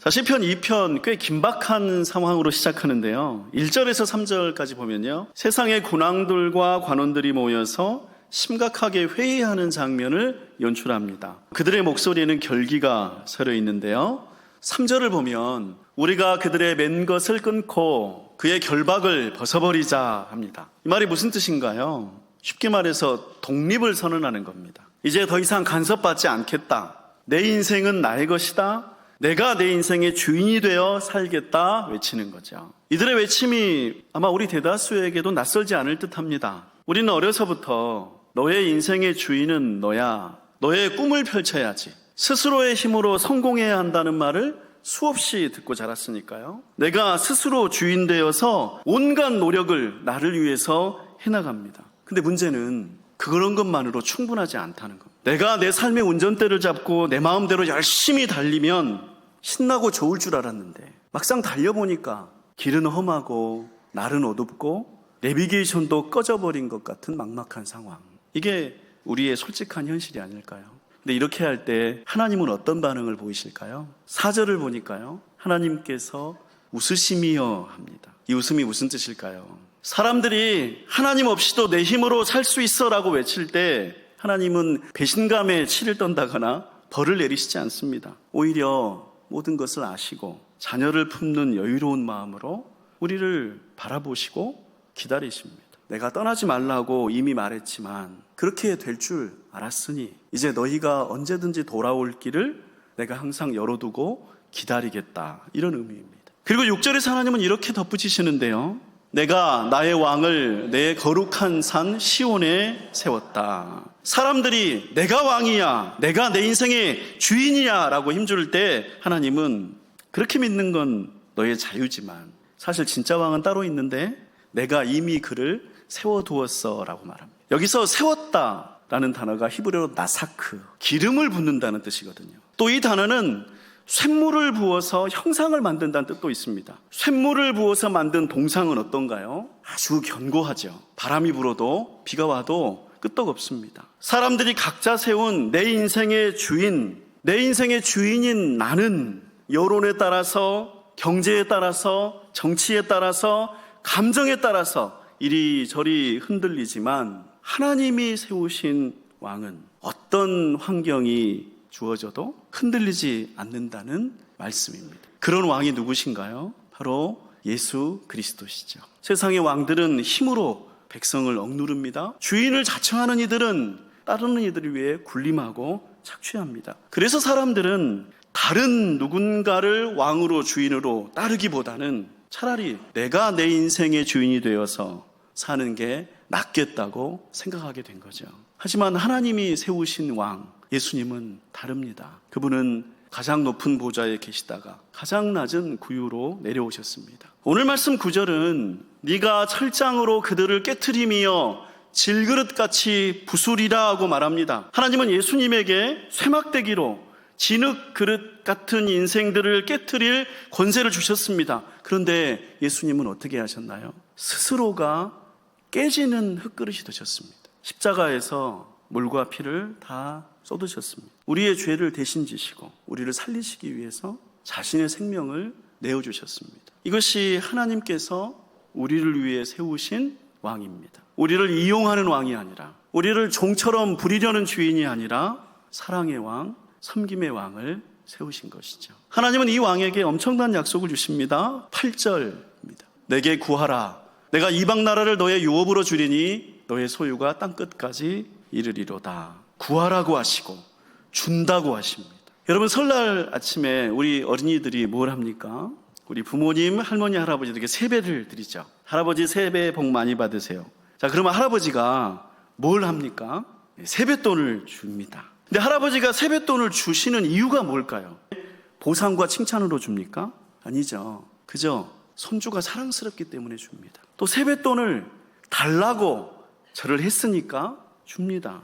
자, 시편 2편 꽤 긴박한 상황으로 시작하는데요. 1절에서 3절까지 보면요, 세상의 군왕들과 관원들이 모여서 심각하게 회의하는 장면을 연출합니다. 그들의 목소리에는 결기가 서려 있는데요, 3절을 보면 우리가 그들의 맨 것을 끊고 그의 결박을 벗어버리자 합니다. 이 말이 무슨 뜻인가요? 쉽게 말해서 독립을 선언하는 겁니다. 이제 더 이상 간섭받지 않겠다. 내 인생은 나의 것이다. 내가 내 인생의 주인이 되어 살겠다 외치는 거죠. 이들의 외침이 아마 우리 대다수에게도 낯설지 않을 듯합니다. 우리는 어려서부터 너의 인생의 주인은 너야, 너의 꿈을 펼쳐야지, 스스로의 힘으로 성공해야 한다는 말을 수없이 듣고 자랐으니까요. 내가 스스로 주인 되어서 온갖 노력을 나를 위해서 해나갑니다. 근데 문제는 그런 것만으로 충분하지 않다는 겁니다. 내가 내 삶의 운전대를 잡고 내 마음대로 열심히 달리면 신나고 좋을 줄 알았는데 막상 달려보니까 길은 험하고 날은 어둡고 내비게이션도 꺼져버린 것 같은 막막한 상황. 이게 우리의 솔직한 현실이 아닐까요? 근데 이렇게 할 때 하나님은 어떤 반응을 보이실까요? 4절을 보니까요, 하나님께서 웃으심이여 합니다. 이 웃음이 무슨 뜻일까요? 사람들이 하나님 없이도 내 힘으로 살 수 있어 라고 외칠 때 하나님은 배신감에 치를 떤다거나 벌을 내리시지 않습니다. 오히려 모든 것을 아시고 자녀를 품는 여유로운 마음으로 우리를 바라보시고 기다리십니다. 내가 떠나지 말라고 이미 말했지만 그렇게 될 줄 알았으니 이제 너희가 언제든지 돌아올 길을 내가 항상 열어두고 기다리겠다, 이런 의미입니다. 그리고 6절에서 하나님은 이렇게 덧붙이시는데요, 내가 나의 왕을 내 거룩한 산 시온에 세웠다. 사람들이 내가 왕이야, 내가 내 인생의 주인이야 라고 힘줄 때 하나님은 그렇게 믿는 건 너의 자유지만 사실 진짜 왕은 따로 있는데 내가 이미 그를 세워두었어 라고 말합니다. 여기서 세웠다 라는 단어가 히브리어로 나사크, 기름을 붓는다는 뜻이거든요. 또 이 단어는 쇳물을 부어서 형상을 만든다는 뜻도 있습니다. 쇳물을 부어서 만든 동상은 어떤가요? 아주 견고하죠. 바람이 불어도 비가 와도 끄떡없습니다. 사람들이 각자 세운 내 인생의 주인, 내 인생의 주인인 나는 여론에 따라서, 경제에 따라서, 정치에 따라서, 감정에 따라서 이리저리 흔들리지만 하나님이 세우신 왕은 어떤 환경이 주어져도 흔들리지 않는다는 말씀입니다. 그런 왕이 누구신가요? 바로 예수 그리스도시죠. 세상의 왕들은 힘으로 백성을 억누릅니다. 주인을 자청하는 이들은 따르는 이들을 위해 군림하고 착취합니다. 그래서 사람들은 다른 누군가를 왕으로, 주인으로 따르기보다는 차라리 내가 내 인생의 주인이 되어서 사는 게 낫겠다고 생각하게 된 거죠. 하지만 하나님이 세우신 왕 예수님은 다릅니다. 그분은 가장 높은 보좌에 계시다가 가장 낮은 구유로 내려오셨습니다. 오늘 말씀 9절은 네가 철장으로 그들을 깨트리며 질그릇같이 부수리라 하고 말합니다. 하나님은 예수님에게 쇠막대기로 진흙 그릇 같은 인생들을 깨트릴 권세를 주셨습니다. 그런데 예수님은 어떻게 하셨나요? 스스로가 깨지는 흙그릇이 되셨습니다. 십자가에서 물과 피를 다 쏟으셨습니다. 우리의 죄를 대신 지시고 우리를 살리시기 위해서 자신의 생명을 내어주셨습니다. 이것이 하나님께서 우리를 위해 세우신 왕입니다. 우리를 이용하는 왕이 아니라, 우리를 종처럼 부리려는 주인이 아니라 사랑의 왕, 섬김의 왕을 세우신 것이죠. 하나님은 이 왕에게 엄청난 약속을 주십니다. 8절입니다. 내게 구하라. 내가 이방 나라를 너의 유업으로 주리니 너의 소유가 땅끝까지 이르리로다. 구하라고 하시고 준다고 하십니다. 여러분, 설날 아침에 우리 어린이들이 뭘 합니까? 우리 부모님, 할머니, 할아버지들에게 세배를 드리죠. 할아버지 세배 복 많이 받으세요. 자, 그러면 할아버지가 뭘 합니까? 세뱃돈을 줍니다. 근데 할아버지가 세뱃돈을 주시는 이유가 뭘까요? 보상과 칭찬으로 줍니까? 아니죠. 그저 손주가 사랑스럽기 때문에 줍니다. 또 세뱃돈을 달라고 절을 했으니까 줍니다.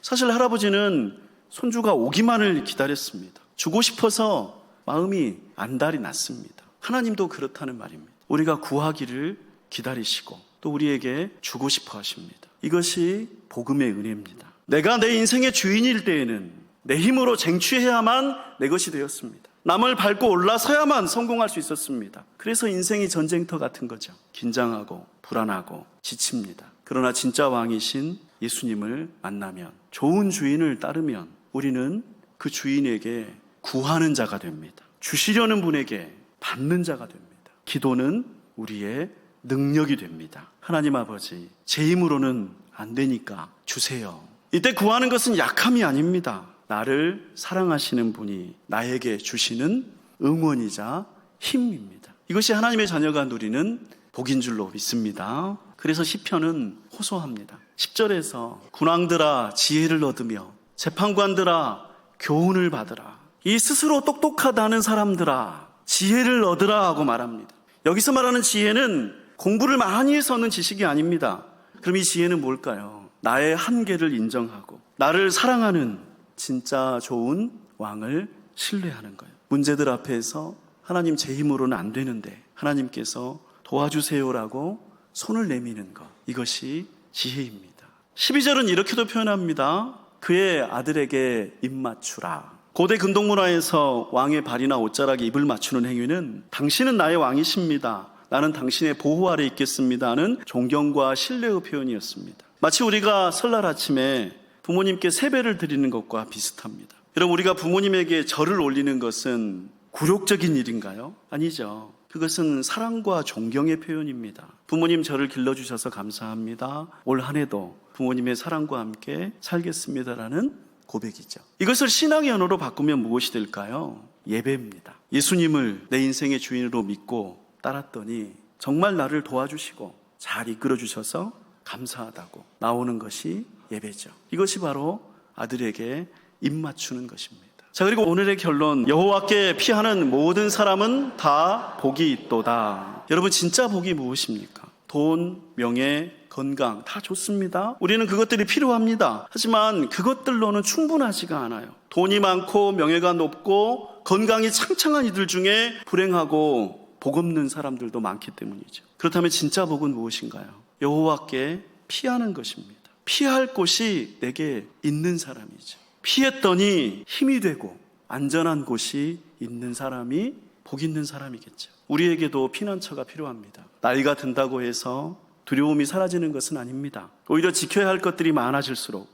사실 할아버지는 손주가 오기만을 기다렸습니다. 주고 싶어서 마음이 안달이 났습니다. 하나님도 그렇다는 말입니다. 우리가 구하기를 기다리시고 또 우리에게 주고 싶어 하십니다. 이것이 복음의 은혜입니다. 내가 내 인생의 주인일 때에는 내 힘으로 쟁취해야만 내 것이 되었습니다. 남을 밟고 올라서야만 성공할 수 있었습니다. 그래서 인생이 전쟁터 같은 거죠. 긴장하고 불안하고 지칩니다. 그러나 진짜 왕이신 예수님을 만나면, 좋은 주인을 따르면 우리는 그 주인에게 구하는 자가 됩니다. 주시려는 분에게 받는 자가 됩니다. 기도는 우리의 능력이 됩니다. 하나님 아버지, 제 힘으로는 안 되니까 주세요. 이때 구하는 것은 약함이 아닙니다. 나를 사랑하시는 분이 나에게 주시는 응원이자 힘입니다. 이것이 하나님의 자녀가 누리는 복인 줄로 믿습니다. 그래서 시편은 호소합니다. 10절에서 군왕들아 지혜를 얻으며 재판관들아 교훈을 받으라. 이 스스로 똑똑하다는 사람들아 지혜를 얻으라 하고 말합니다. 여기서 말하는 지혜는 공부를 많이 해서 얻는 지식이 아닙니다. 그럼 이 지혜는 뭘까요? 나의 한계를 인정하고 나를 사랑하는 진짜 좋은 왕을 신뢰하는 거예요. 문제들 앞에서 하나님 제 힘으로는 안 되는데 하나님께서 도와주세요라고 손을 내미는 것, 이것이 지혜입니다. 12절은 이렇게도 표현합니다. 그의 아들에게 입 맞추라. 고대 근동문화에서 왕의 발이나 옷자락에 입을 맞추는 행위는 당신은 나의 왕이십니다, 나는 당신의 보호 아래 있겠습니다 하는 존경과 신뢰의 표현이었습니다. 마치 우리가 설날 아침에 부모님께 세배를 드리는 것과 비슷합니다. 여러분, 우리가 부모님에게 절을 올리는 것은 굴욕적인 일인가요? 아니죠. 그것은 사랑과 존경의 표현입니다. 부모님 저를 길러주셔서 감사합니다. 올 한 해도 부모님의 사랑과 함께 살겠습니다라는 고백이죠. 이것을 신앙의 언어로 바꾸면 무엇이 될까요? 예배입니다. 예수님을 내 인생의 주인으로 믿고 따랐더니 정말 나를 도와주시고 잘 이끌어주셔서 감사하다고 나오는 것이 예배죠. 이것이 바로 아들에게 입 맞추는 것입니다. 자, 그리고 오늘의 결론, 여호와께 피하는 모든 사람은 다 복이 있도다. 여러분, 진짜 복이 무엇입니까? 돈, 명예, 건강 다 좋습니다. 우리는 그것들이 필요합니다. 하지만 그것들로는 충분하지가 않아요. 돈이 많고 명예가 높고 건강이 창창한 이들 중에 불행하고 복 없는 사람들도 많기 때문이죠. 그렇다면 진짜 복은 무엇인가요? 여호와께 피하는 것입니다. 피할 곳이 내게 있는 사람이죠. 피했더니 힘이 되고 안전한 곳이 있는 사람이 복 있는 사람이겠죠. 우리에게도 피난처가 필요합니다. 나이가 든다고 해서 두려움이 사라지는 것은 아닙니다. 오히려 지켜야 할 것들이 많아질수록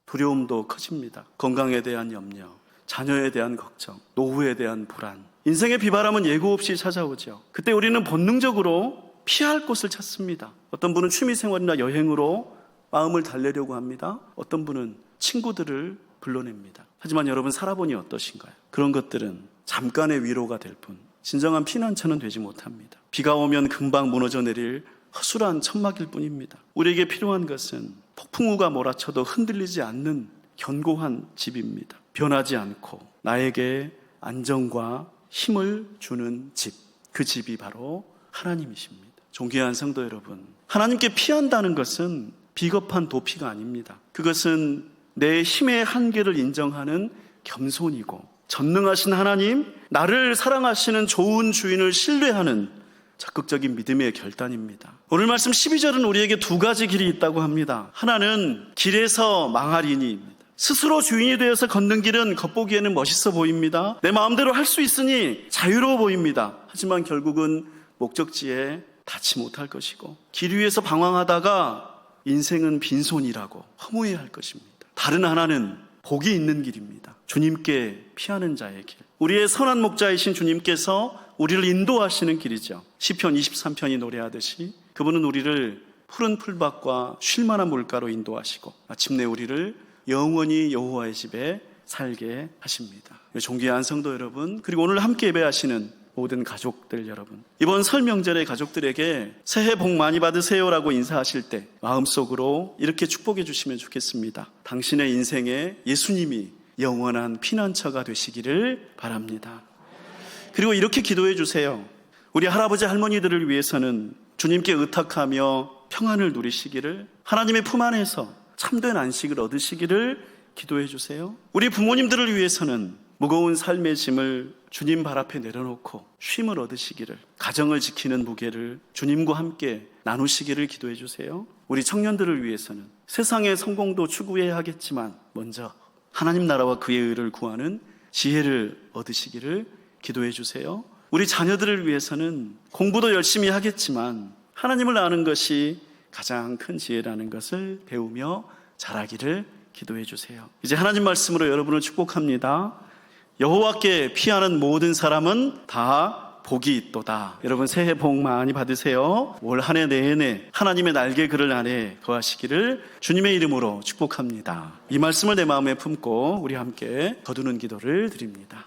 두려움도 커집니다. 건강에 대한 염려, 자녀에 대한 걱정, 노후에 대한 불안, 인생의 비바람은 예고 없이 찾아오죠. 그때 우리는 본능적으로 피할 곳을 찾습니다. 어떤 분은 취미생활이나 여행으로 마음을 달래려고 합니다. 어떤 분은 친구들을 불러냅니다. 하지만 여러분, 살아보니 어떠신가요? 그런 것들은 잠깐의 위로가 될 뿐 진정한 피난처는 되지 못합니다. 비가 오면 금방 무너져 내릴 허술한 천막일 뿐입니다. 우리에게 필요한 것은 폭풍우가 몰아쳐도 흔들리지 않는 견고한 집입니다. 변하지 않고 나에게 안정과 힘을 주는 집, 그 집이 바로 하나님이십니다. 존귀한 성도 여러분, 하나님께 피한다는 것은 비겁한 도피가 아닙니다. 그것은 내 힘의 한계를 인정하는 겸손이고, 전능하신 하나님, 나를 사랑하시는 좋은 주인을 신뢰하는 적극적인 믿음의 결단입니다. 오늘 말씀 12절은 우리에게 두 가지 길이 있다고 합니다. 하나는 길에서 망하리니입니다. 스스로 주인이 되어서 걷는 길은 겉보기에는 멋있어 보입니다. 내 마음대로 할 수 있으니 자유로워 보입니다. 하지만 결국은 목적지에 닿지 못할 것이고, 길 위에서 방황하다가 인생은 빈손이라고 허무해야 할 것입니다. 다른 하나는 복이 있는 길입니다. 주님께 피하는 자의 길. 우리의 선한 목자이신 주님께서 우리를 인도하시는 길이죠. 시편 23편이 노래하듯이 그분은 우리를 푸른 풀밭과 쉴만한 물가로 인도하시고 마침내 우리를 영원히 여호와의 집에 살게 하십니다. 존귀한 성도 여러분, 그리고 오늘 함께 예배하시는 모든 가족들 여러분, 이번 설 명절에 가족들에게 새해 복 많이 받으세요라고 인사하실 때 마음속으로 이렇게 축복해 주시면 좋겠습니다. 당신의 인생에 예수님이 영원한 피난처가 되시기를 바랍니다. 그리고 이렇게 기도해 주세요. 우리 할아버지 할머니들을 위해서는 주님께 의탁하며 평안을 누리시기를, 하나님의 품 안에서 참된 안식을 얻으시기를 기도해 주세요. 우리 부모님들을 위해서는 무거운 삶의 짐을 주님 발 앞에 내려놓고 쉼을 얻으시기를, 가정을 지키는 무게를 주님과 함께 나누시기를 기도해 주세요. 우리 청년들을 위해서는 세상의 성공도 추구해야 하겠지만 먼저 하나님 나라와 그의 의를 구하는 지혜를 얻으시기를 기도해 주세요. 우리 자녀들을 위해서는 공부도 열심히 하겠지만 하나님을 아는 것이 가장 큰 지혜라는 것을 배우며 자라기를 기도해 주세요. 이제 하나님 말씀으로 여러분을 축복합니다. 여호와께 피하는 모든 사람은 다 복이 있도다. 여러분 새해 복 많이 받으세요. 올 한 해 내내 하나님의 날개 그늘 안에 거하시기를 주님의 이름으로 축복합니다. 이 말씀을 내 마음에 품고 우리 함께 거두는 기도를 드립니다.